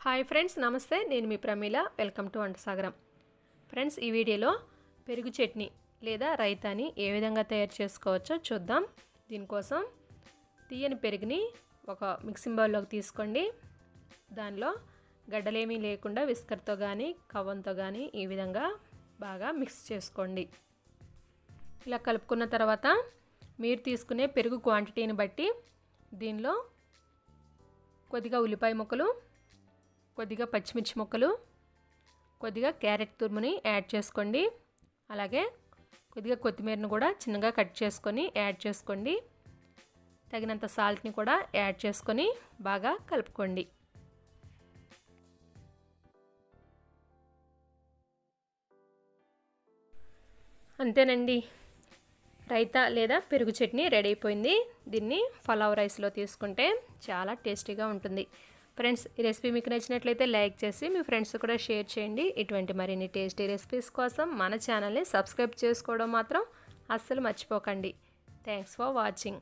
Hi friends, నమస్తే. నేను మీ Pramila. Welcome to వంట సాగరం. ఫ్రెండ్స్, ఈ వీడియోలో పెరుగు చట్నీ లేదా రైతాని ఏ విధంగా తయారు చేసుకోవచ్చో చూద్దాం. దీనికోసం తీయని పెరుగుని ఒక మిక్సింగ్ బౌల్లోకి తీసుకోండి. దానిలో గడ్డలేమీ లేకుండా విస్కర్తో కానీ కవ్వంతో కానీ ఈ విధంగా బాగా మిక్స్ చేసుకోండి. ఇలా కలుపుకున్న తర్వాత మీరు తీసుకునే పెరుగు క్వాంటిటీని బట్టి దీనిలో కొద్దిగా ఉల్లిపాయ ముక్కలు, కొద్దిగా పచ్చిమిర్చి ముక్కలు, కొద్దిగా క్యారెట్ తురుముని యాడ్ చేసుకోండి. అలాగే కొద్దిగా కొత్తిమీరను కూడా చిన్నగా కట్ చేసుకొని యాడ్ చేసుకోండి. తగినంత సాల్ట్ని కూడా యాడ్ చేసుకొని బాగా కలుపుకోండి. అంతేనండి, రైతా లేదా పెరుగు చట్నీ రెడీ అయిపోయింది. దీన్ని పలావ్ రైస్లో తీసుకుంటే చాలా టేస్టీగా ఉంటుంది. ఫ్రెండ్స్, ఈ రెసిపీ మీకు నచ్చినట్లయితే లైక్ చేసి మీ ఫ్రెండ్స్ కూడా షేర్ చేయండి. ఇటువంటి మరిన్ని టేస్టీ రెసిపీస్ కోసం మన ఛానల్ని సబ్స్క్రైబ్ చేసుకోవడం మాత్రం అస్సలు మర్చిపోకండి. Thanks for watching.